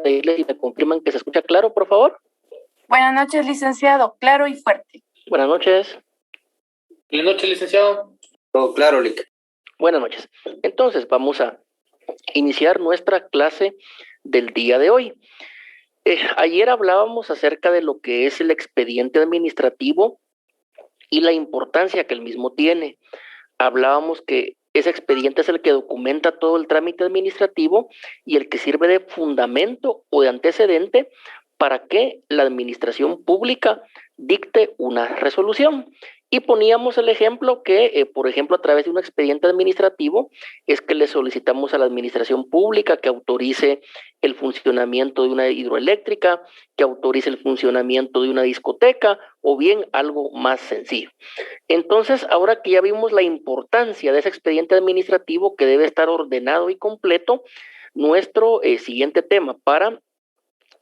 pedirles si me confirman que se escucha claro, por favor. Buenas noches, licenciado. Claro y fuerte. Buenas noches. Buenas noches, licenciado. Todo claro, Lic. Buenas noches. Entonces, vamos a iniciar nuestra clase del día de hoy. Ayer hablábamos acerca de lo que es el expediente administrativo y la importancia que el mismo tiene. Hablábamos que ese expediente es el que documenta todo el trámite administrativo y el que sirve de fundamento o de antecedente para que la administración pública dicte una resolución. Y poníamos el ejemplo que, por ejemplo, a través de un expediente administrativo, es que le solicitamos a la administración pública que autorice el funcionamiento de una hidroeléctrica, que autorice el funcionamiento de una discoteca, o bien algo más sencillo. Entonces, ahora que ya vimos la importancia de ese expediente administrativo que debe estar ordenado y completo, nuestro siguiente tema para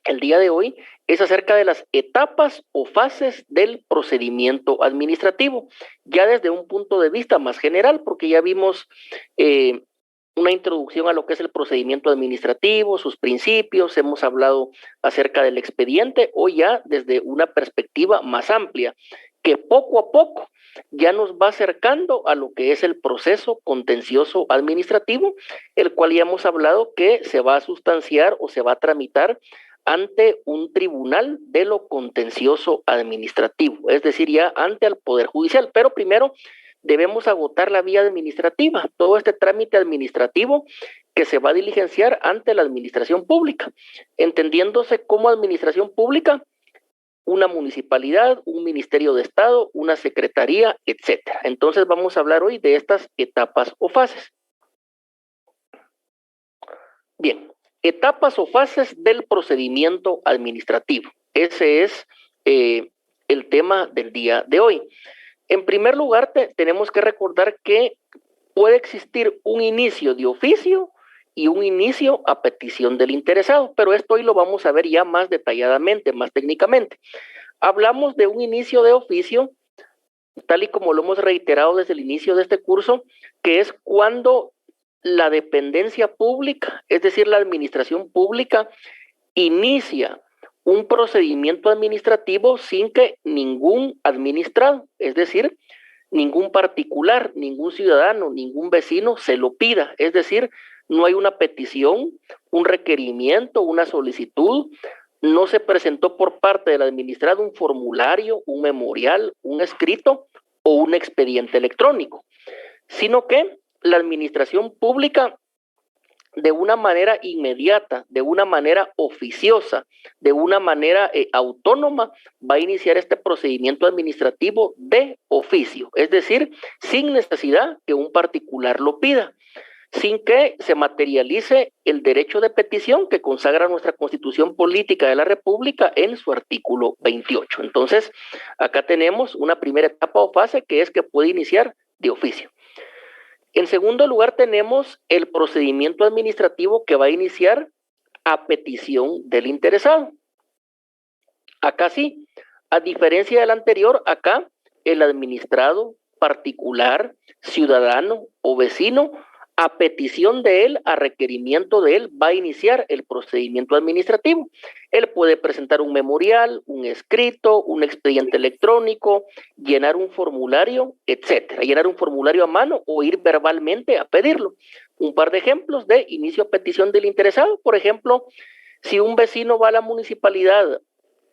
el día de hoy es acerca de las etapas o fases del procedimiento administrativo, ya desde un punto de vista más general, porque ya vimos una introducción a lo que es el procedimiento administrativo, sus principios, hemos hablado acerca del expediente, hoy ya desde una perspectiva más amplia, que poco a poco ya nos va acercando a lo que es el proceso contencioso administrativo, el cual ya hemos hablado que se va a sustanciar o se va a tramitar ante un tribunal de lo contencioso administrativo, es decir, ya ante el Poder Judicial. Pero primero debemos agotar la vía administrativa, todo este trámite administrativo que se va a diligenciar ante la administración pública, entendiéndose como administración pública una municipalidad, un ministerio de Estado, una secretaría, etcétera. Entonces vamos a hablar hoy de estas etapas o fases. Bien. Etapas o fases del procedimiento administrativo. Ese es el tema del día de hoy. En primer lugar, tenemos que recordar que puede existir un inicio de oficio y un inicio a petición del interesado, pero esto hoy lo vamos a ver ya más detalladamente, más técnicamente. Hablamos de un inicio de oficio, tal y como lo hemos reiterado desde el inicio de este curso, que es cuando la dependencia pública, es decir, la administración pública, inicia un procedimiento administrativo sin que ningún administrado, es decir, ningún particular, ningún ciudadano, ningún vecino se lo pida. Es decir, no hay una petición, un requerimiento, una solicitud, no se presentó por parte del administrado un formulario, un memorial, un escrito o un expediente electrónico, sino que la administración pública de una manera inmediata, de una manera oficiosa, de una manera autónoma, va a iniciar este procedimiento administrativo de oficio, es decir, sin necesidad que un particular lo pida, sin que se materialice el derecho de petición que consagra nuestra Constitución Política de la República en su artículo 28. Entonces, acá tenemos una primera etapa o fase que es que puede iniciar de oficio. En segundo lugar, tenemos el procedimiento administrativo que va a iniciar a petición del interesado. Acá sí, a diferencia del anterior, acá el administrado, particular, ciudadano o vecino, a petición de él, a requerimiento de él, va a iniciar el procedimiento administrativo. Él puede presentar un memorial, un escrito, un expediente electrónico, llenar un formulario, etcétera. Llenar un formulario a mano o ir verbalmente a pedirlo. Un par de ejemplos de inicio a petición del interesado. Por ejemplo, si un vecino va a la municipalidad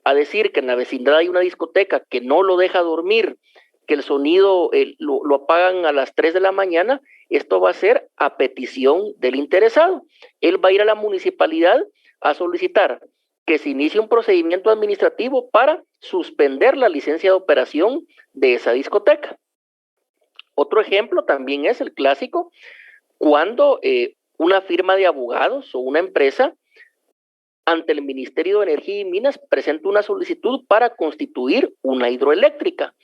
a decir que en la vecindad hay una discoteca que no lo deja dormir, que el sonido lo apagan a las 3 de la mañana, esto va a ser a petición del interesado. Él va a ir a la municipalidad a solicitar que se inicie un procedimiento administrativo para suspender la licencia de operación de esa discoteca. Otro ejemplo también es el clásico, cuando una firma de abogados o una empresa ante el Ministerio de Energía y Minas presenta una solicitud para constituir una hidroeléctrica.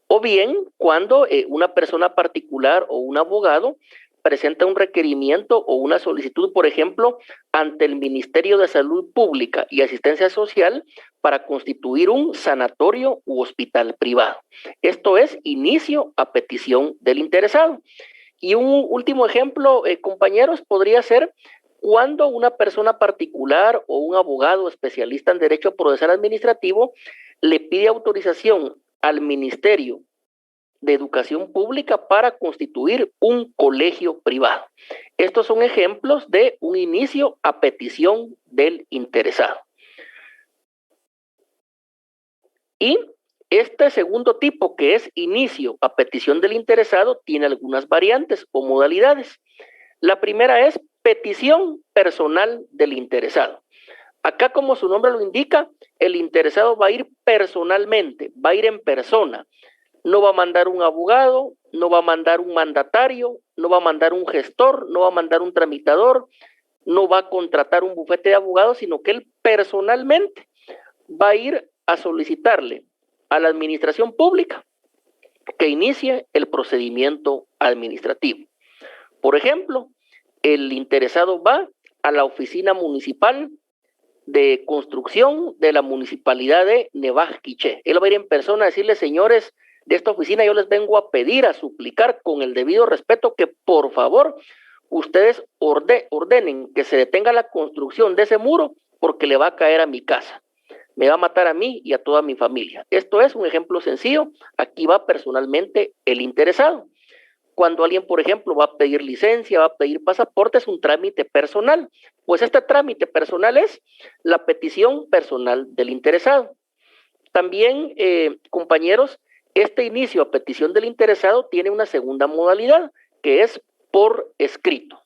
O bien cuando una persona particular o un abogado presenta un requerimiento o una solicitud, por ejemplo, ante el Ministerio de Salud Pública y Asistencia Social para constituir un sanatorio u hospital privado. Esto es inicio a petición del interesado. Y un último ejemplo, compañeros, podría ser Cuando una persona particular o un abogado especialista en derecho procesal administrativo le pide autorización al Ministerio de Educación Pública para constituir un colegio privado. Estos son ejemplos de un inicio a petición del interesado. Y este segundo tipo, que es inicio a petición del interesado, tiene algunas variantes o modalidades. La primera es petición personal del interesado. Acá, como su nombre lo indica, el interesado va a ir personalmente, va a ir en persona. No va a mandar un abogado, no va a mandar un mandatario, no va a mandar un gestor, no va a mandar un tramitador, no va a contratar un bufete de abogados, sino que él personalmente va a ir a solicitarle a la administración pública que inicie el procedimiento administrativo. Por ejemplo, el interesado va a la oficina municipal de construcción de la municipalidad de Nevaj Quiché. Él va a ir en persona a decirle, señores de esta oficina, yo les vengo a pedir, a suplicar con el debido respeto que por favor ustedes ordenen que se detenga la construcción de ese muro porque le va a caer a mi casa. Me va a matar a mí y a toda mi familia. Esto es un ejemplo sencillo. Aquí va personalmente el interesado. Cuando alguien, por ejemplo, va a pedir licencia, va a pedir pasaporte, es un trámite personal. Pues este trámite personal es la petición personal del interesado. También, compañeros, este inicio a petición del interesado tiene una segunda modalidad, que es por escrito.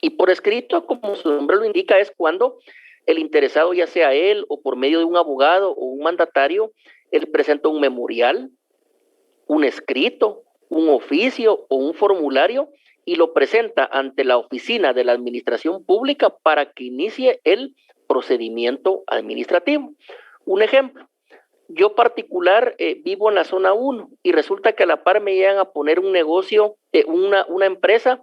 Y por escrito, como su nombre lo indica, es cuando el interesado, ya sea él o por medio de un abogado o un mandatario, él presenta un memorial, un escrito, un oficio o un formulario y lo presenta ante la oficina de la administración pública para que inicie el procedimiento administrativo. Un ejemplo, yo particular vivo en la zona 1 y resulta que a la par me llegan a poner un negocio, una empresa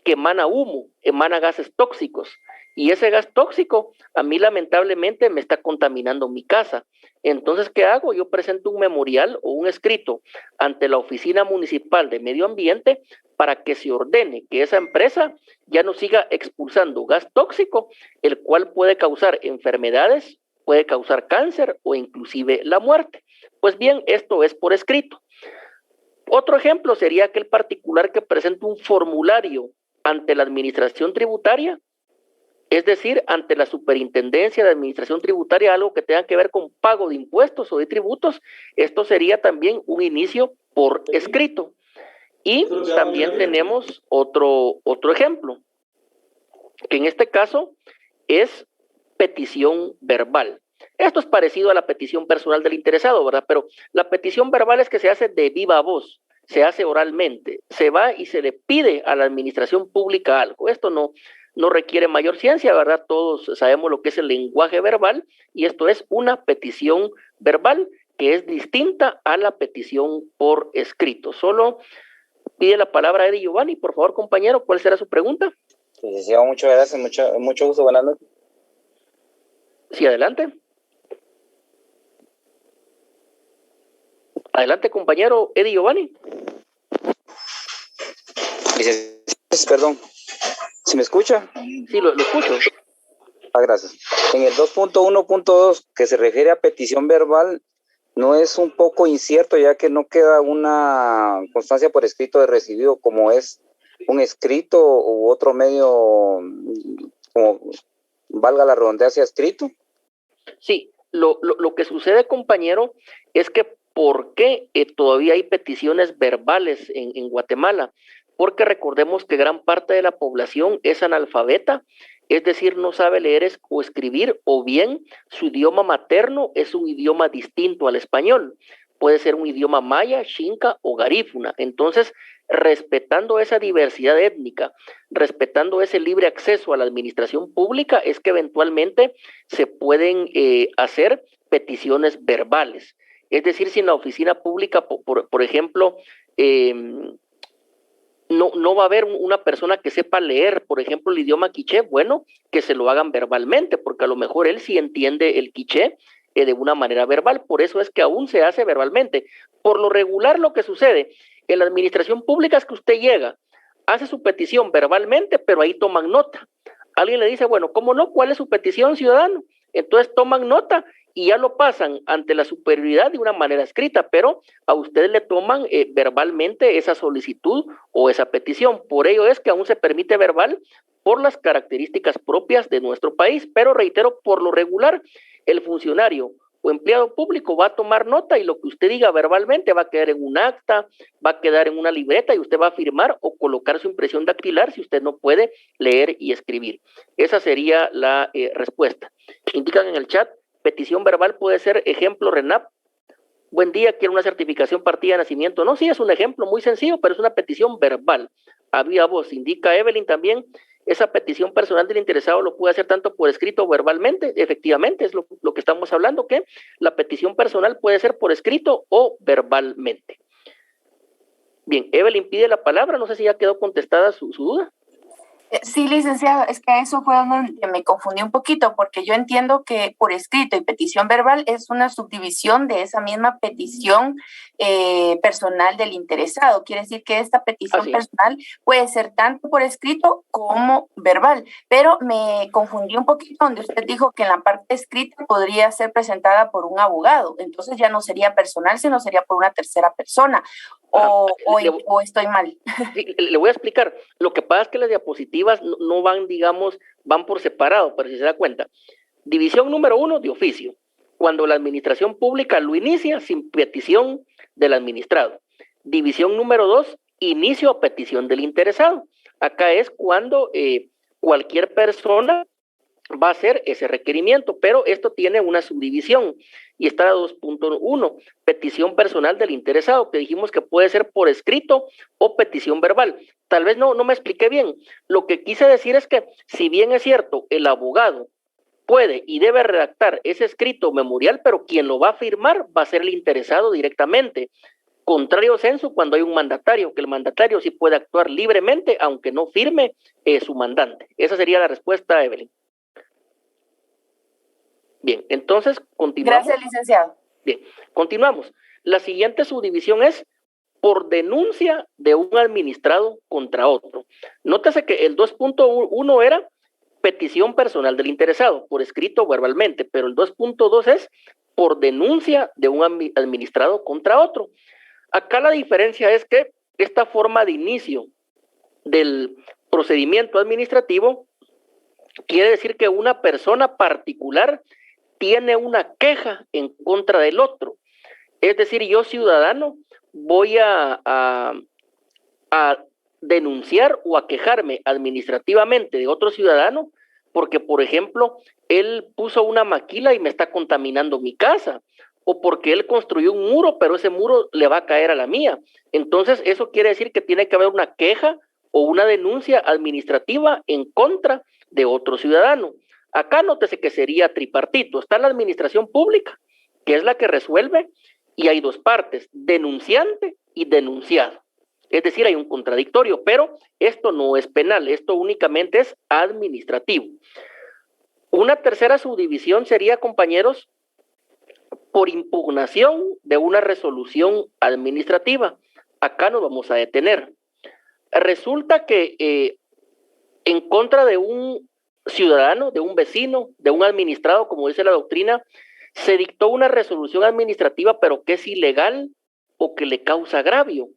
que emana humo, emana gases tóxicos. Y ese gas tóxico a mí lamentablemente me está contaminando mi casa. Entonces, ¿qué hago? Yo presento un memorial o un escrito ante la Oficina Municipal de Medio Ambiente para que se ordene que esa empresa ya no siga expulsando gas tóxico, el cual puede causar enfermedades, puede causar cáncer o inclusive la muerte. Pues bien, esto es por escrito. Otro ejemplo sería aquel particular que presenta un formulario ante la administración tributaria, es decir, ante la Superintendencia de Administración Tributaria, algo que tenga que ver con pago de impuestos o de tributos. Esto sería también un inicio por escrito. Y también tenemos otro ejemplo, que en este caso es petición verbal. Esto es parecido a la petición personal del interesado, ¿verdad? Pero la petición verbal es que se hace de viva voz, se hace oralmente, se va y se le pide a la administración pública algo. Esto no requiere mayor ciencia, ¿verdad? Todos sabemos lo que es el lenguaje verbal y esto es una petición verbal que es distinta a la petición por escrito. Solo pide la palabra Eddie Giovanni. Por favor, compañero, ¿cuál será su pregunta? Licenciado, muchas gracias, mucho gusto, buenas noches. Sí, adelante. Adelante, compañero Eddie Giovanni. Perdón, ¿se me escucha? Sí, lo escucho. Gracias. En el 2.1.2, que se refiere a petición verbal, no es un poco incierto, ya que no queda una constancia por escrito de recibido, como es un escrito u otro medio, como valga la redundancia, escrito. Sí, lo que sucede, compañero, es que ¿por qué todavía hay peticiones verbales en Guatemala? Porque recordemos que gran parte de la población es analfabeta, es decir, no sabe leer o escribir, o bien su idioma materno es un idioma distinto al español. Puede ser un idioma maya, xinca o garífuna. Entonces, respetando esa diversidad étnica, respetando ese libre acceso a la administración pública, es que eventualmente se pueden hacer peticiones verbales. Es decir, si en la oficina pública, por ejemplo, no va a haber una persona que sepa leer, por ejemplo, el idioma quiché, bueno, que se lo hagan verbalmente, porque a lo mejor él sí entiende el quiché de una manera verbal, por eso es que aún se hace verbalmente. Por lo regular, lo que sucede en la administración pública es que usted llega, hace su petición verbalmente, pero ahí toman nota. alguien le dice, bueno, ¿cómo no? ¿Cuál es su petición, ciudadano? Entonces toman nota y ya lo pasan ante la superioridad de una manera escrita, pero a ustedes le toman verbalmente esa solicitud o esa petición. Por ello es que aún se permite verbal por las características propias de nuestro país, pero reitero, por lo regular, el funcionario o empleado público va a tomar nota y lo que usted diga verbalmente va a quedar en un acta, va a quedar en una libreta y usted va a firmar o colocar su impresión dactilar si usted no puede leer y escribir. Esa sería la respuesta. Indican en el chat, petición verbal puede ser ejemplo RENAP. Buen día, quiero una certificación partida de nacimiento. No, sí, es un ejemplo muy sencillo, pero es una petición verbal. A viva voz, indica Evelyn también. Esa petición personal del interesado lo puede hacer tanto por escrito o verbalmente. Efectivamente, es lo que estamos hablando, que la petición personal puede ser por escrito o verbalmente. Bien, Evelyn pide la palabra. No sé si ya quedó contestada su duda. Sí, licenciado, es que eso fue donde me confundí un poquito, porque yo entiendo que por escrito y petición verbal es una subdivisión de esa misma petición personal del interesado. Quiere decir que esta petición personal puede ser tanto por escrito como verbal, pero me confundí un poquito donde usted dijo que en la parte escrita podría ser presentada por un abogado, entonces ya no sería personal, sino sería por una tercera persona. ¿O estoy mal? Sí, le voy a explicar. Lo que pasa es que las diapositivas no van, digamos, van por separado, pero si se da cuenta. División número 1, de oficio. Cuando la administración pública lo inicia sin petición del administrado. División número 2, inicio a petición del interesado. Acá es cuando cualquier persona va a hacer ese requerimiento, pero esto tiene una subdivisión y está la 2.1, petición personal del interesado, que dijimos que puede ser por escrito o petición verbal. Tal vez no me expliqué bien. Lo que quise decir es que, si bien es cierto, el abogado puede y debe redactar ese escrito memorial, pero quien lo va a firmar va a ser el interesado directamente. Contrario censo cuando hay un mandatario, que el mandatario sí puede actuar libremente, aunque no firme su mandante. Esa sería la respuesta, Evelyn. Bien, entonces continuamos. Gracias, licenciado. Bien, continuamos. La siguiente subdivisión es por denuncia de un administrado contra otro. Nótese que el 2.1 era petición personal del interesado, por escrito o verbalmente, pero el 2.2 es por denuncia de un administrado contra otro. Acá la diferencia es que esta forma de inicio del procedimiento administrativo quiere decir que una persona particular tiene una queja en contra del otro. Es decir, yo, ciudadano, voy a denunciar o a quejarme administrativamente de otro ciudadano porque, por ejemplo, él puso una maquila y me está contaminando mi casa, o porque él construyó un muro, pero ese muro le va a caer a la mía. Entonces, eso quiere decir que tiene que haber una queja o una denuncia administrativa en contra de otro ciudadano. Acá nótese que sería tripartito. Está la administración pública, que es la que resuelve, y hay dos partes, denunciante y denunciado. Es decir, hay un contradictorio, pero esto no es penal, esto únicamente es administrativo. Una tercera subdivisión sería, compañeros, por impugnación de una resolución administrativa. Acá nos vamos a detener. Resulta que en contra de un ciudadano, de un vecino, de un administrado, como dice la doctrina, se dictó una resolución administrativa, pero que es ilegal o que le causa agravio.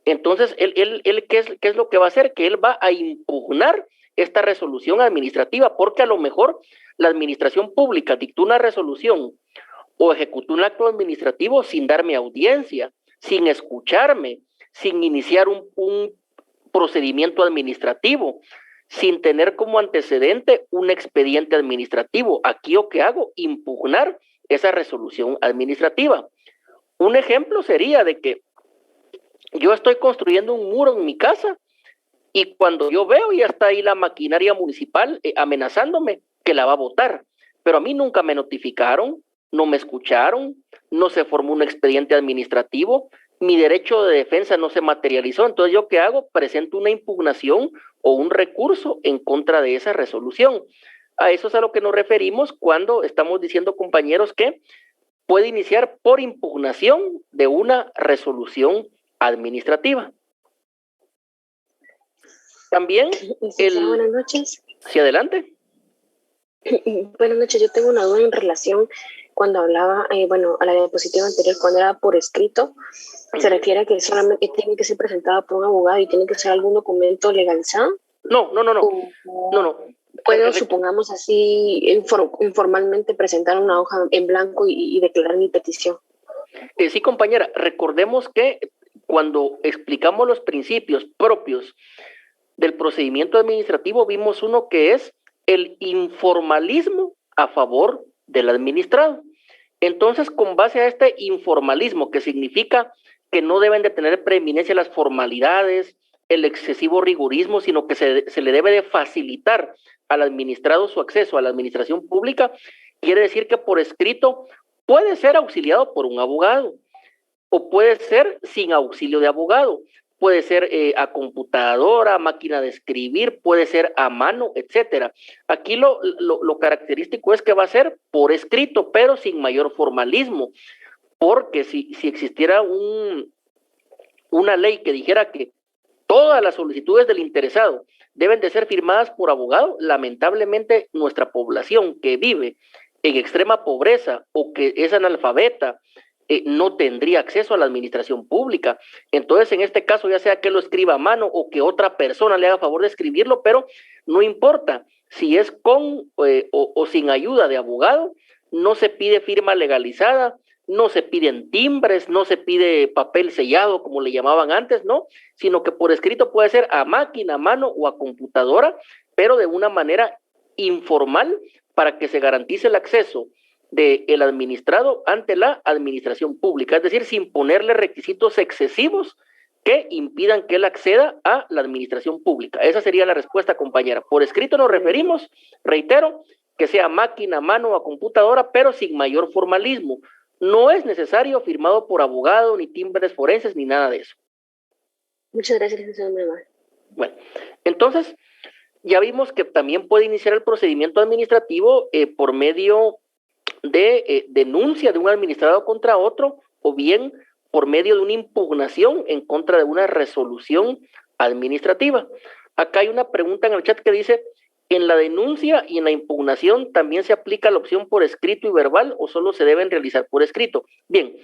Entonces, él ¿qué es lo que va a hacer? Que él va a impugnar esta resolución administrativa, porque a lo mejor la administración pública dictó una resolución o ejecutó un acto administrativo sin darme audiencia, sin escucharme, sin iniciar un procedimiento administrativo, sin tener como antecedente un expediente administrativo. Aquí lo que hago, impugnar esa resolución administrativa. Un ejemplo sería de que yo estoy construyendo un muro en mi casa y cuando yo veo ya está ahí la maquinaria municipal amenazándome que la va a botar, pero a mí nunca me notificaron, no me escucharon, no se formó un expediente administrativo, mi derecho de defensa no se materializó. Entonces, ¿yo qué hago? Presento una impugnación o un recurso en contra de esa resolución. A eso es a lo que nos referimos cuando estamos diciendo, compañeros, que puede iniciar por impugnación de una resolución administrativa. También Buenas noches. Sí, adelante. Buenas noches, yo tengo una duda en relación cuando hablaba, a la diapositiva anterior, cuando era por escrito, se refiere a que solamente tiene que ser presentada por un abogado y tiene que ser algún documento legalizado. No. Puedo, supongamos así, informalmente presentar una hoja en blanco y declarar mi petición. Sí, compañera, recordemos que cuando explicamos los principios propios del procedimiento administrativo, vimos uno que es el informalismo a favor del administrado. Entonces, con base a este informalismo, que significa que no deben de tener preeminencia las formalidades, el excesivo rigorismo, sino que se le debe de facilitar al administrado su acceso a la administración pública, quiere decir que por escrito puede ser auxiliado por un abogado o puede ser sin auxilio de abogado. Puede ser a computadora, máquina de escribir, puede ser a mano, etcétera. Aquí lo característico es que va a ser por escrito, pero sin mayor formalismo, porque si existiera una ley que dijera que todas las solicitudes del interesado deben de ser firmadas por abogado, lamentablemente nuestra población que vive en extrema pobreza o que es analfabeta, no tendría acceso a la administración pública. Entonces, en este caso, ya sea que lo escriba a mano o que otra persona le haga favor de escribirlo, pero no importa si es con o sin ayuda de abogado, no se pide firma legalizada, no se piden timbres, no se pide papel sellado, como le llamaban antes, ¿no? Sino que por escrito puede ser a máquina, a mano o a computadora, pero de una manera informal para que se garantice el acceso del administrado ante la administración pública, es decir, sin ponerle requisitos excesivos que impidan que él acceda a la administración pública. Esa sería la respuesta, compañera. Por escrito nos referimos, reitero, que sea máquina, mano o computadora, pero sin mayor formalismo. No es necesario firmado por abogado, ni timbres forenses, ni nada de eso. Muchas gracias, licenciado Melgar. Bueno, entonces, ya vimos que también puede iniciar el procedimiento administrativo por medio de denuncia de un administrado contra otro o bien por medio de una impugnación en contra de una resolución administrativa. Acá hay una pregunta en el chat que dice, ¿en la denuncia y en la impugnación también se aplica la opción por escrito y verbal o solo se deben realizar por escrito? Bien,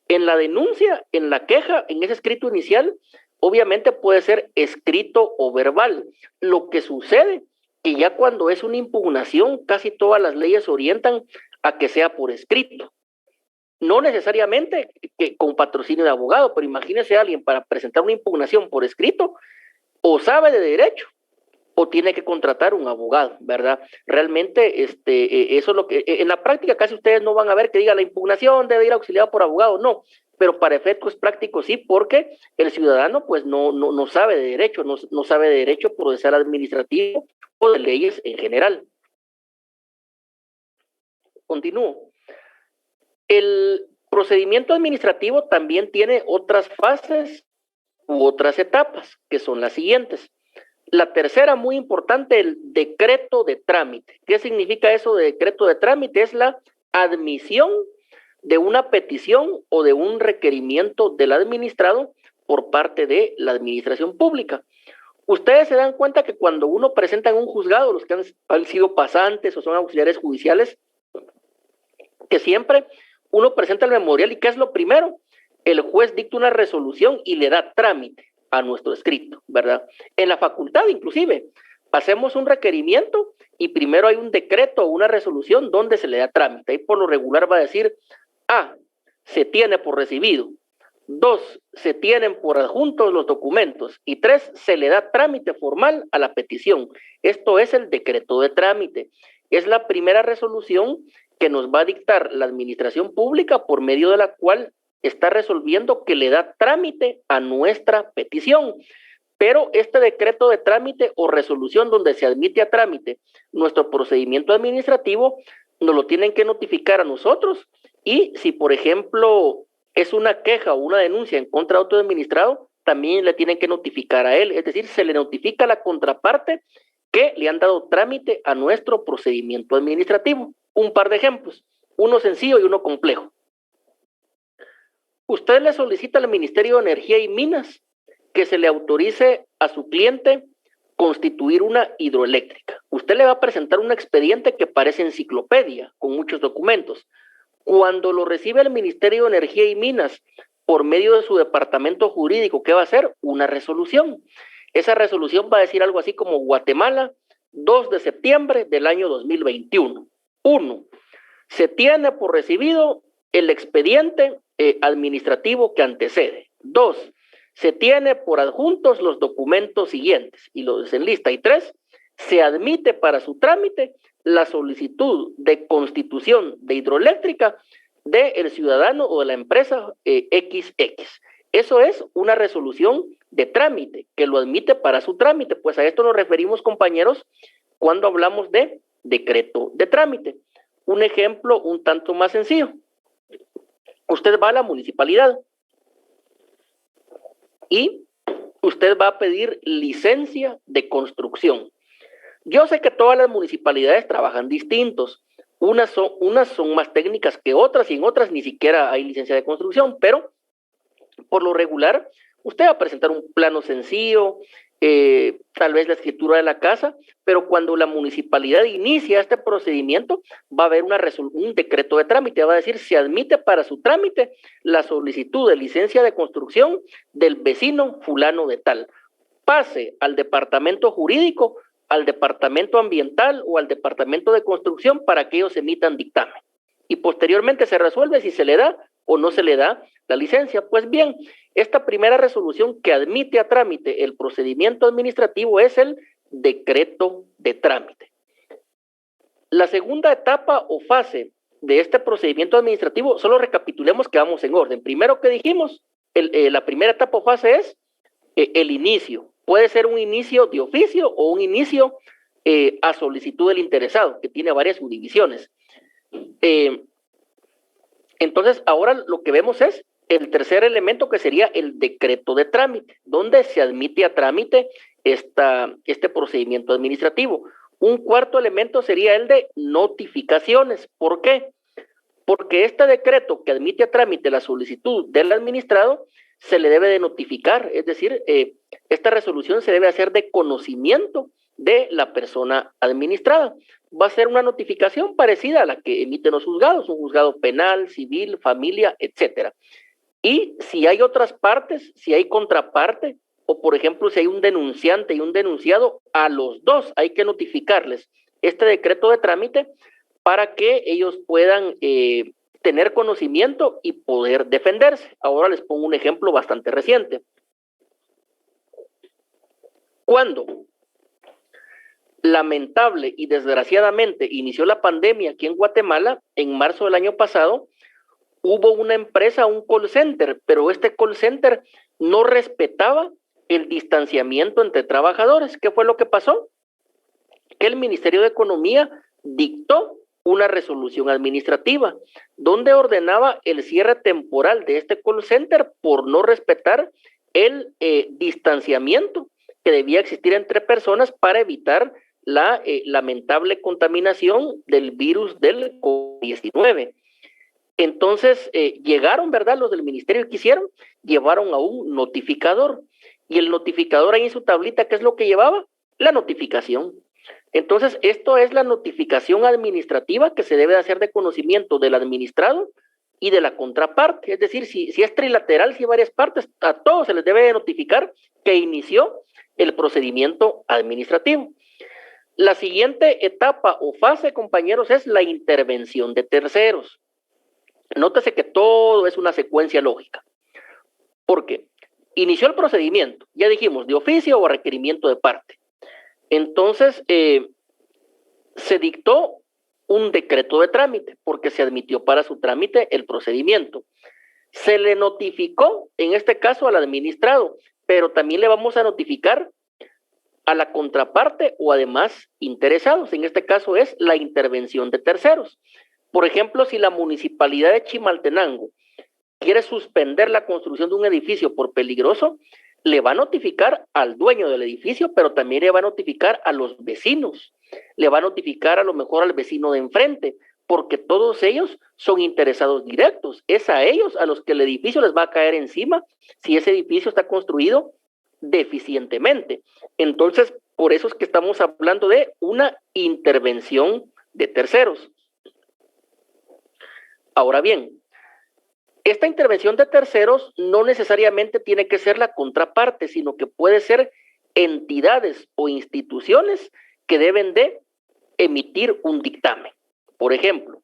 en la denuncia, en la queja, en ese escrito inicial, obviamente puede ser escrito o verbal. Lo que sucede que ya cuando es una impugnación, casi todas las leyes orientan a que sea por escrito. No necesariamente que con patrocinio de abogado, pero imagínese a alguien para presentar una impugnación por escrito, o sabe de derecho, o tiene que contratar un abogado, ¿verdad? Realmente, eso es lo que, en la práctica casi ustedes no van a ver que diga la impugnación debe ir auxiliado por abogado, no, pero para efectos prácticos sí, porque el ciudadano pues no sabe de derecho, no sabe de derecho procesal administrativo o de leyes en general. Continúo. El procedimiento administrativo también tiene otras fases u otras etapas, que son las siguientes. La tercera, muy importante, el decreto de trámite. ¿Qué significa eso de decreto de trámite? Es la admisión de una petición o de un requerimiento del administrado por parte de la administración pública. Ustedes se dan cuenta que cuando uno presenta en un juzgado, los que han sido pasantes o son auxiliares judiciales, que siempre uno presenta el memorial y ¿qué es lo primero? El juez dicta una resolución y le da trámite a nuestro escrito, ¿verdad? En la facultad inclusive, hacemos un requerimiento y primero hay un decreto o una resolución donde se le da trámite. Y por lo regular va a decir, A, se tiene por recibido. 2, se tienen por adjuntos los documentos. Y 3, se le da trámite formal a la petición. Esto es el decreto de trámite. Es la primera resolución que nos va a dictar la administración pública por medio de la cual está resolviendo que le da trámite a nuestra petición. Pero este decreto de trámite o resolución donde se admite a trámite nuestro procedimiento administrativo, nos lo tienen que notificar a nosotros y si, por ejemplo, es una queja o una denuncia en contra de otro administrado, también le tienen que notificar a él, es decir, se le notifica a la contraparte que le han dado trámite a nuestro procedimiento administrativo. Un par de ejemplos, uno sencillo y uno complejo. Usted le solicita al Ministerio de Energía y Minas que se le autorice a su cliente constituir una hidroeléctrica. Usted le va a presentar un expediente que parece enciclopedia, con muchos documentos. Cuando lo recibe el Ministerio de Energía y Minas, por medio de su departamento jurídico, ¿qué va a hacer? Una resolución. Esa resolución va a decir algo así como Guatemala, 2 de septiembre del año 2021. 1. Se tiene por recibido el expediente administrativo que antecede. 2. Se tiene por adjuntos los documentos siguientes y los enlista. Y 3. Se admite para su trámite la solicitud de constitución de hidroeléctrica del ciudadano o de la empresa XX. Eso es una resolución de trámite, que lo admite para su trámite. Pues a esto nos referimos, compañeros, cuando hablamos de decreto de trámite. Un ejemplo un tanto más sencillo. Usted va a la municipalidad y usted va a pedir licencia de construcción. Yo sé que todas las municipalidades trabajan distintos. Unas son más técnicas que otras y en otras ni siquiera hay licencia de construcción, pero por lo regular usted va a presentar un plano sencillo, tal vez la escritura de la casa, pero cuando la municipalidad inicia este procedimiento va a haber un decreto de trámite, va a decir se admite para su trámite la solicitud de licencia de construcción del vecino fulano de tal. Pase al departamento jurídico, al departamento ambiental o al departamento de construcción para que ellos emitan dictamen. Y posteriormente se resuelve si se le da o no se le da la licencia. Pues bien, esta primera resolución que admite a trámite el procedimiento administrativo es el decreto de trámite. La segunda etapa o fase de este procedimiento administrativo, solo recapitulemos que vamos en orden. Primero que dijimos, la primera etapa o fase es el inicio. Puede ser un inicio de oficio o un inicio a solicitud del interesado, que tiene varias subdivisiones. Entonces, ahora lo que vemos es el tercer elemento, que sería el decreto de trámite, donde se admite a trámite este procedimiento administrativo. Un cuarto elemento sería el de notificaciones. ¿Por qué? Porque este decreto que admite a trámite la solicitud del administrado se le debe de notificar, es decir, esta resolución se debe hacer de conocimiento de la persona administrada. Va a ser una notificación parecida a la que emiten los juzgados, un juzgado penal, civil, familia, etcétera. Y si hay otras partes, si hay contraparte, o por ejemplo, si hay un denunciante y un denunciado, a los dos hay que notificarles este decreto de trámite para que ellos puedan tener conocimiento y poder defenderse. Ahora les pongo un ejemplo bastante reciente. Cuando lamentable y desgraciadamente inició la pandemia aquí en Guatemala, en marzo del año pasado, hubo una empresa, un call center, pero este call center no respetaba el distanciamiento entre trabajadores. ¿Qué fue lo que pasó? Que el Ministerio de Economía dictó una resolución administrativa donde ordenaba el cierre temporal de este call center por no respetar el distanciamiento que debía existir entre personas para evitar la lamentable contaminación del virus del COVID-19. Entonces llegaron, ¿verdad? Los del ministerio que hicieron, llevaron a un notificador y el notificador ahí en su tablita, ¿qué es lo que llevaba? La notificación. Entonces, esto es la notificación administrativa que se debe hacer de conocimiento del administrado y de la contraparte. Es decir, si es trilateral, si hay varias partes, a todos se les debe de notificar que inició el procedimiento administrativo. La siguiente etapa o fase, compañeros, es la intervención de terceros. Nótese que todo es una secuencia lógica. ¿Por qué? Inició el procedimiento, ya dijimos, de oficio o a requerimiento de parte. Entonces, se dictó un decreto de trámite porque se admitió para su trámite el procedimiento. Se le notificó, en este caso, al administrado, pero también le vamos a notificar a la contraparte o además interesados. En este caso es la intervención de terceros. Por ejemplo, si la municipalidad de Chimaltenango quiere suspender la construcción de un edificio por peligroso, le va a notificar al dueño del edificio, pero también le va a notificar a los vecinos, le va a notificar a lo mejor al vecino de enfrente, porque todos ellos son interesados directos. Es a ellos a los que el edificio les va a caer encima si ese edificio está construido deficientemente. Entonces, Por eso es que estamos hablando de una intervención de terceros. Ahora bien, esta intervención de terceros no necesariamente tiene que ser la contraparte, sino que puede ser entidades o instituciones que deben de emitir un dictamen. Por ejemplo,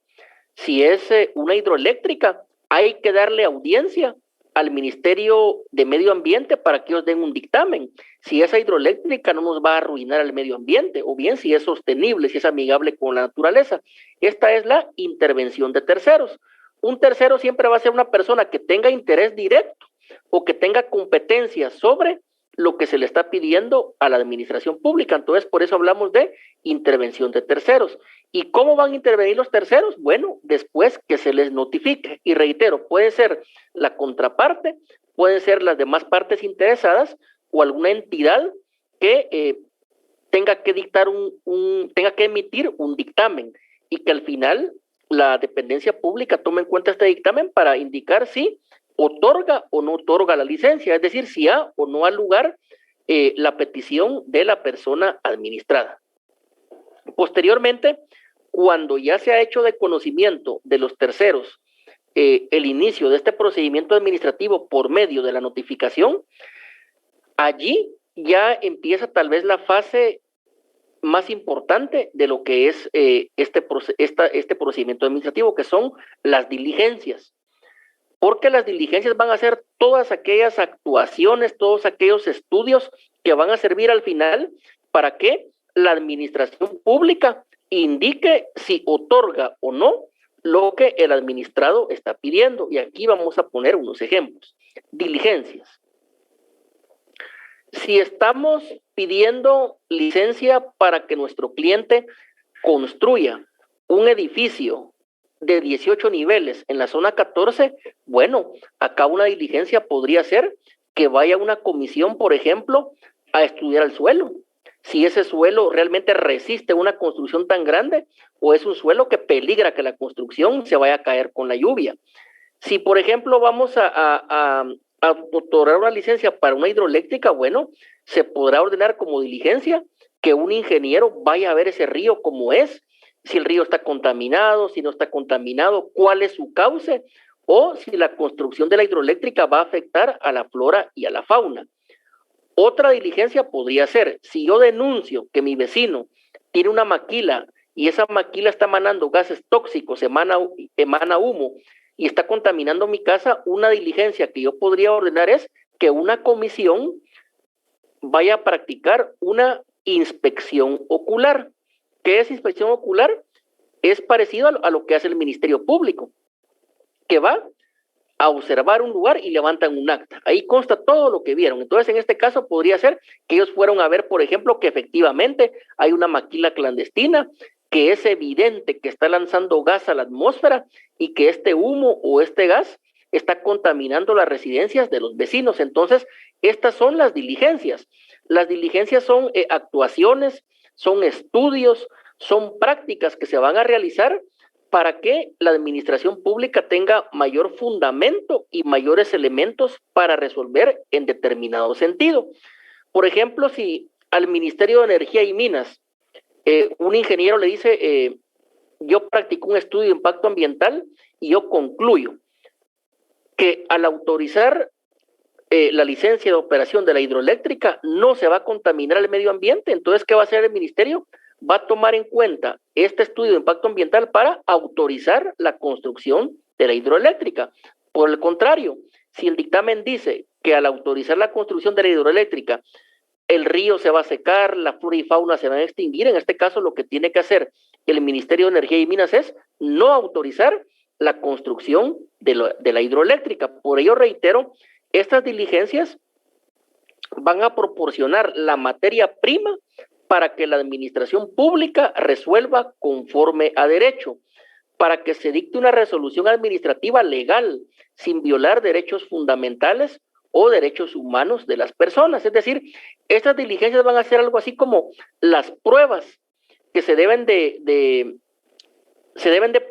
si es una hidroeléctrica, hay que darle audiencia al Ministerio de Medio Ambiente para que ellos den un dictamen. Si esa hidroeléctrica no nos va a arruinar el medio ambiente, o bien si es sostenible, si es amigable con la naturaleza. Esta es la intervención de terceros. Un tercero siempre va a ser una persona que tenga interés directo o que tenga competencia sobre lo que se le está pidiendo a la administración pública. Entonces, por eso hablamos de intervención de terceros. ¿Y cómo van a intervenir los terceros? Bueno, después que se les notifique. Y reitero, puede ser la contraparte, pueden ser las demás partes interesadas o alguna entidad que tenga que dictar tenga que emitir un dictamen y que al final la dependencia pública tome en cuenta este dictamen para indicar si otorga o no otorga la licencia, es decir, si ha o no ha lugar la petición de la persona administrada. Posteriormente, cuando ya se ha hecho de conocimiento de los terceros el inicio de este procedimiento administrativo por medio de la notificación, allí ya empieza tal vez la fase más importante de lo que es este procedimiento administrativo, que son las diligencias. Porque las diligencias van a ser todas aquellas actuaciones, todos aquellos estudios que van a servir al final para que la administración pública indique si otorga o no lo que el administrado está pidiendo. Y aquí vamos a poner unos ejemplos. Diligencias. Si estamos pidiendo licencia para que nuestro cliente construya un edificio de 18 niveles en la zona 14, bueno, acá una diligencia podría ser que vaya una comisión, por ejemplo, a estudiar el suelo. Si ese suelo realmente resiste una construcción tan grande o es un suelo que peligra que la construcción se vaya a caer con la lluvia. Si, por ejemplo, vamos a otorgar una licencia para una hidroeléctrica, bueno, se podrá ordenar como diligencia que un ingeniero vaya a ver ese río como es, si el río está contaminado, si no está contaminado, cuál es su cauce, o si la construcción de la hidroeléctrica va a afectar a la flora y a la fauna. Otra diligencia podría ser, si yo denuncio que mi vecino tiene una maquila y esa maquila está emanando gases tóxicos, emana humo y está contaminando mi casa, una diligencia que yo podría ordenar es que una comisión vaya a practicar una inspección ocular. ¿Qué es inspección ocular? Es parecido a lo que hace el Ministerio Público, que va a observar un lugar y levantan un acta. Ahí consta todo lo que vieron. Entonces, en este caso podría ser que ellos fueron a ver, por ejemplo, que efectivamente hay una maquila clandestina, que es evidente que está lanzando gas a la atmósfera y que este humo o este gas está contaminando las residencias de los vecinos. Entonces, estas son las diligencias. Las diligencias son actuaciones, son estudios, son prácticas que se van a realizar para que la administración pública tenga mayor fundamento y mayores elementos para resolver en determinado sentido. Por ejemplo, si al Ministerio de Energía y Minas un ingeniero le dice, yo practico un estudio de impacto ambiental y yo concluyo que al autorizar la licencia de operación de la hidroeléctrica no se va a contaminar el medio ambiente, entonces, ¿qué va a hacer el ministerio? Va a tomar en cuenta este estudio de impacto ambiental para autorizar la construcción de la hidroeléctrica. Por el contrario, si el dictamen dice que al autorizar la construcción de la hidroeléctrica el río se va a secar, la flora y fauna se van a extinguir, en este caso lo que tiene que hacer el Ministerio de Energía y Minas es no autorizar la construcción de la hidroeléctrica. Por ello, reitero, estas diligencias van a proporcionar la materia prima para que la administración pública resuelva conforme a derecho, para que se dicte una resolución administrativa legal sin violar derechos fundamentales o derechos humanos de las personas. Es decir, estas diligencias van a ser algo así como las pruebas que se deben de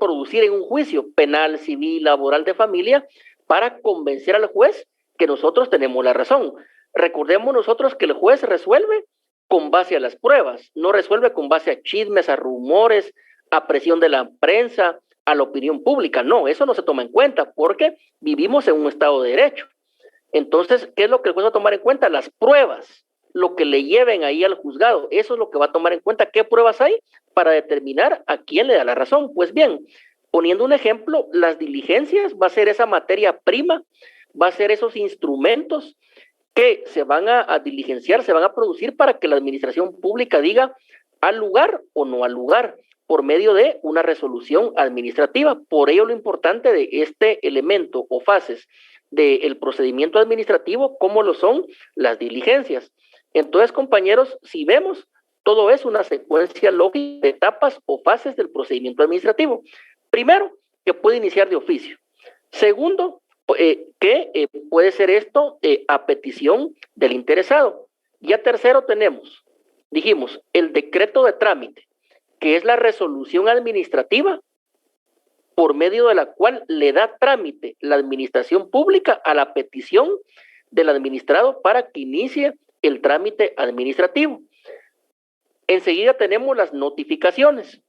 producir en un juicio penal, civil, laboral, de familia, para convencer al juez que nosotros tenemos la razón. Recordemos nosotros que el juez resuelve con base a las pruebas, no resuelve con base a chismes, a rumores, a presión de la prensa, a la opinión pública. No, eso no se toma en cuenta porque vivimos en un Estado de Derecho. Entonces, ¿qué es lo que el juez va a tomar en cuenta? Las pruebas, lo que le lleven ahí al juzgado. Eso es lo que va a tomar en cuenta. ¿Qué pruebas hay para determinar a quién le da la razón? Pues bien, poniendo un ejemplo, las diligencias va a ser esa materia prima, va a ser esos instrumentos que se van a diligenciar, se van a producir para que la administración pública diga al lugar o no al lugar, por medio de una resolución administrativa. Por ello lo importante de este elemento o fases del procedimiento administrativo, como lo son las diligencias. Entonces, compañeros, si vemos, todo es una secuencia lógica de etapas o fases del procedimiento administrativo. Primero, que puede iniciar de oficio. Segundo, que puede ser esto a petición del interesado. Ya tercero dijimos, el decreto de trámite, que es la resolución administrativa por medio de la cual le da trámite la administración pública a la petición del administrado para que inicie el trámite administrativo. Enseguida tenemos las notificaciones,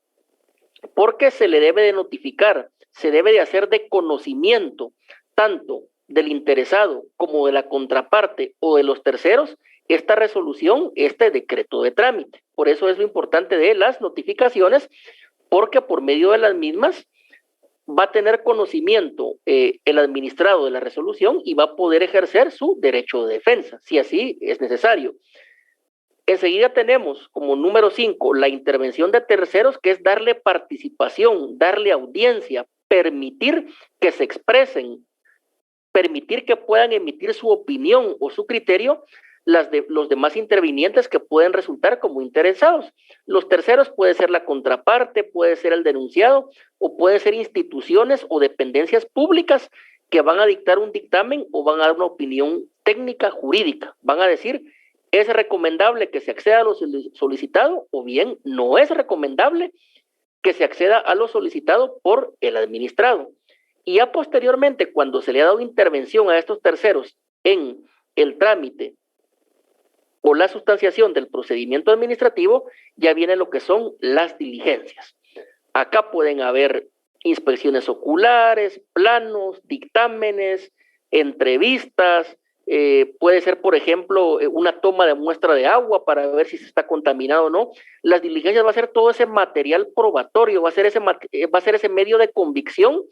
porque se le debe de notificar, se debe de hacer de conocimiento tanto del interesado como de la contraparte o de los terceros esta resolución, este decreto de trámite. Por eso es lo importante de las notificaciones, porque por medio de las mismas va a tener conocimiento el administrado de la resolución y va a poder ejercer su derecho de defensa, si así es necesario. Enseguida tenemos como número 5 la intervención de terceros, que es darle participación, darle audiencia, permitir que se expresen, permitir que puedan emitir su opinión o su criterio los demás intervinientes que pueden resultar como interesados. Los terceros puede ser la contraparte, puede ser el denunciado o puede ser instituciones o dependencias públicas que van a dictar un dictamen o van a dar una opinión técnica jurídica. Van a decir, ¿es recomendable que se acceda a lo solicitado o bien no es recomendable que se acceda a lo solicitado por el administrado? Y ya posteriormente, cuando se le ha dado intervención a estos terceros en el trámite o la sustanciación del procedimiento administrativo, ya viene lo que son las diligencias. Acá pueden haber inspecciones oculares, planos, dictámenes, entrevistas, puede ser, por ejemplo, una toma de muestra de agua para ver si se está contaminado o no. Las diligencias va a ser todo ese material probatorio, va a ser ese medio de convicción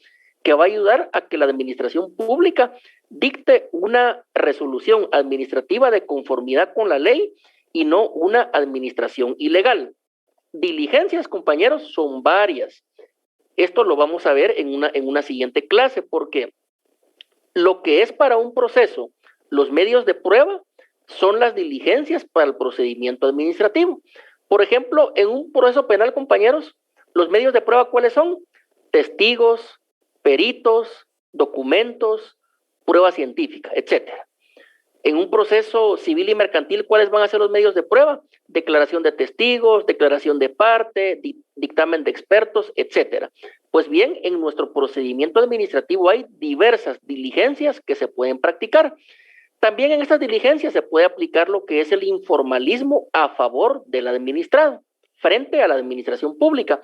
que va a ayudar a que la administración pública dicte una resolución administrativa de conformidad con la ley y no una administración ilegal. Diligencias, compañeros, son varias. Esto lo vamos a ver en una siguiente clase, porque lo que es para un proceso los medios de prueba son las diligencias para el procedimiento administrativo. Por ejemplo, en un proceso penal, compañeros, los medios de prueba, ¿cuáles son? Testigos, peritos, documentos, prueba científica, etcétera. En un proceso civil y mercantil, ¿cuáles van a ser los medios de prueba? Declaración de testigos, declaración de parte, dictamen de expertos, etcétera. Pues bien, en nuestro procedimiento administrativo hay diversas diligencias que se pueden practicar. También en estas diligencias se puede aplicar lo que es el informalismo a favor del administrado frente a la administración pública.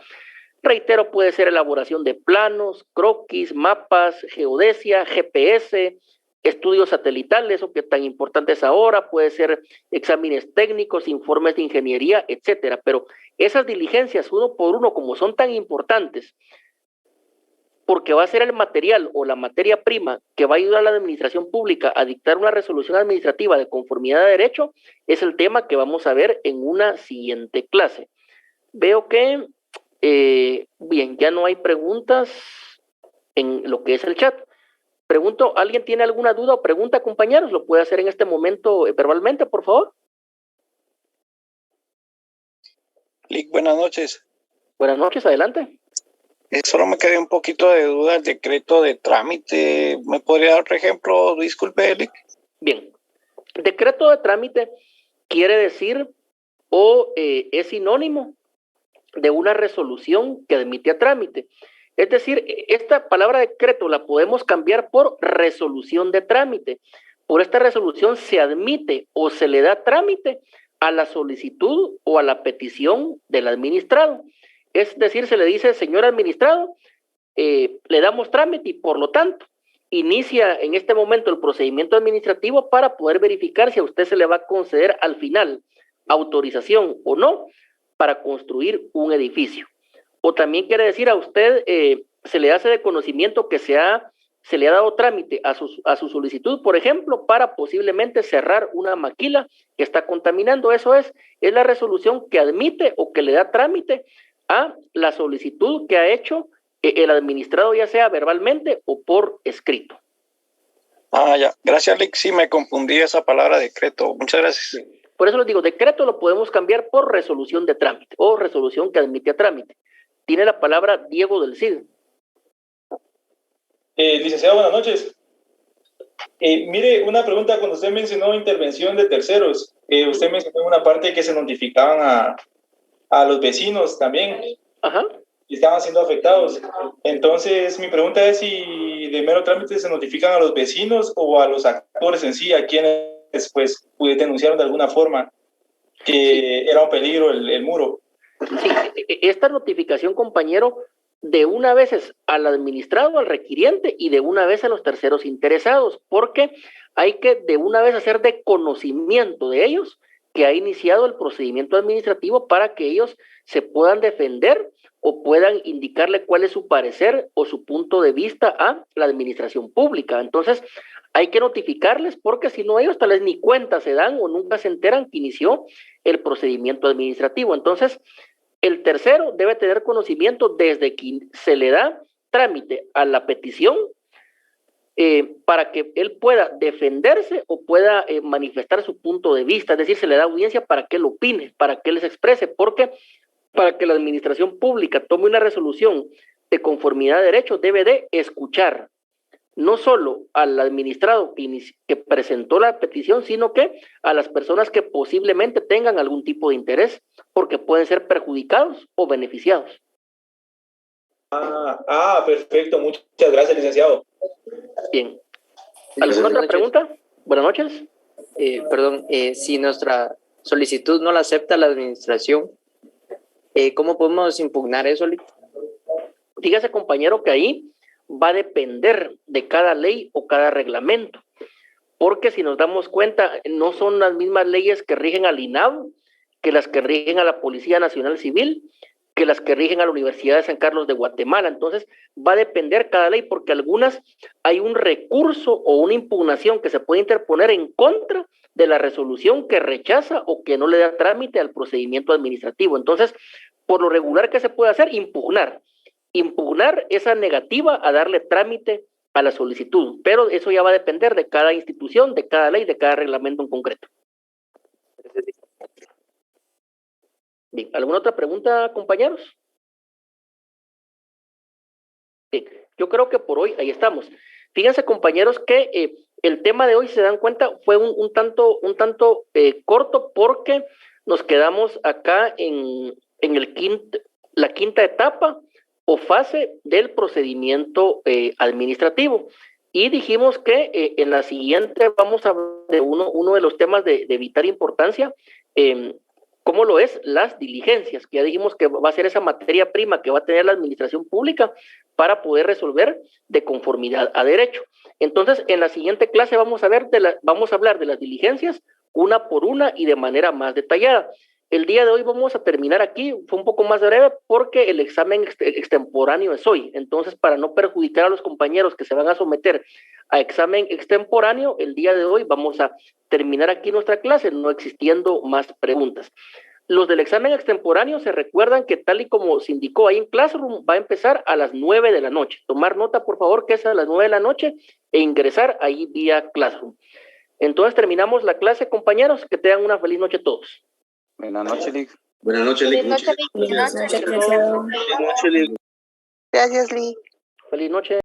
Reitero, puede ser elaboración de planos, croquis, mapas, geodesia, GPS, estudios satelitales, o que tan importante es ahora, puede ser exámenes técnicos, informes de ingeniería, etcétera. Pero esas diligencias, uno por uno, como son tan importantes, porque va a ser el material o la materia prima que va a ayudar a la administración pública a dictar una resolución administrativa de conformidad de derecho, es el tema que vamos a ver en una siguiente clase. Veo que, bien, ya no hay preguntas en lo que es el chat. Pregunto, ¿alguien tiene alguna duda o pregunta, compañeros? Lo puede hacer en este momento verbalmente, por favor. Lick, buenas noches. Buenas noches, adelante. Solo me quedé un poquito de duda el decreto de trámite. ¿Me podría dar otro ejemplo? Disculpe, Lick. Bien, decreto de trámite quiere decir o es sinónimo de una resolución que admite a trámite. Es decir, esta palabra decreto la podemos cambiar por resolución de trámite. Por esta resolución se admite o se le da trámite a la solicitud o a la petición del administrado. Es decir, se le dice, señor administrado, le damos trámite y por lo tanto inicia en este momento el procedimiento administrativo para poder verificar si a usted se le va a conceder al final autorización o no para construir un edificio. O también quiere decir a usted, se le hace de conocimiento que se le ha dado trámite a su solicitud, por ejemplo, para posiblemente cerrar una maquila que está contaminando. Eso es la resolución que admite o que le da trámite a la solicitud que ha hecho el administrado, ya sea verbalmente o por escrito. Ya. Gracias, Lick. Sí, me confundí esa palabra decreto. Muchas gracias. Por eso les digo, decreto lo podemos cambiar por resolución de trámite o resolución que admite a trámite. Tiene la palabra Diego del Cid. Licenciado, buenas noches. Mire, una pregunta, cuando usted mencionó intervención de terceros, usted mencionó en una parte que se notificaban a los vecinos también. Ajá. Y estaban siendo afectados. Entonces, mi pregunta es si de mero trámite se notifican a los vecinos o a los actores en sí, a quienes pues denunciaron de alguna forma que era un peligro el muro. Sí, esta notificación, compañero, de una vez es al administrado, al requiriente y de una vez a los terceros interesados, porque hay que de una vez hacer de conocimiento de ellos que ha iniciado el procedimiento administrativo para que ellos se puedan defender o puedan indicarle cuál es su parecer o su punto de vista a la administración pública. Entonces, hay que notificarles porque si no ellos tal vez ni cuenta se dan o nunca se enteran que inició el procedimiento administrativo. Entonces, el tercero debe tener conocimiento desde que se le da trámite a la petición para que él pueda defenderse o pueda manifestar su punto de vista, es decir, se le da audiencia para que él opine, para que él se exprese, porque para que la administración pública tome una resolución de conformidad de derecho debe de escuchar no solo al administrado que presentó la petición, sino que a las personas que posiblemente tengan algún tipo de interés, porque pueden ser perjudicados o beneficiados. Perfecto. Muchas gracias, licenciado. Bien. ¿Alguna otra pregunta? Buenas noches. Si nuestra solicitud no la acepta la administración, ¿cómo podemos impugnar eso, Lick? Fíjese, compañero, que ahí va a depender de cada ley o cada reglamento, porque si nos damos cuenta, no son las mismas leyes que rigen al INAU, que las que rigen a la Policía Nacional Civil, que las que rigen a la Universidad de San Carlos de Guatemala. Entonces, va a depender cada ley, porque algunas hay un recurso o una impugnación que se puede interponer en contra de la resolución que rechaza o que no le da trámite al procedimiento administrativo. Entonces, por lo regular, ¿qué se puede hacer? Impugnar esa negativa a darle trámite a la solicitud, pero eso ya va a depender de cada institución, de cada ley, de cada reglamento en concreto. Bien, ¿alguna otra pregunta, compañeros? Bien, yo creo que por hoy ahí estamos. Fíjense, compañeros, que el tema de hoy, se dan cuenta, fue un tanto corto porque nos quedamos acá en la quinta etapa o fase del procedimiento administrativo. Y dijimos que en la siguiente vamos a hablar de uno de los temas de vital importancia, como lo es las diligencias, que ya dijimos que va a ser esa materia prima que va a tener la administración pública para poder resolver de conformidad a derecho. Entonces, en la siguiente clase vamos a hablar de las diligencias una por una y de manera más detallada. El día de hoy vamos a terminar aquí, fue un poco más breve porque el examen extemporáneo es hoy. Entonces, para no perjudicar a los compañeros que se van a someter a examen extemporáneo, el día de hoy vamos a terminar aquí nuestra clase, no existiendo más preguntas. Los del examen extemporáneo se recuerdan que tal y como se indicó ahí en Classroom, va a empezar a las 9 de la noche. Tomar nota, por favor, que es a las 9 de la noche e ingresar ahí vía Classroom. Entonces terminamos la clase, compañeros. Que tengan una feliz noche todos. Buenas noches, Lick. Buenas noches, Lick. Buenas noches, Lick. Gracias, Lick. Feliz noche.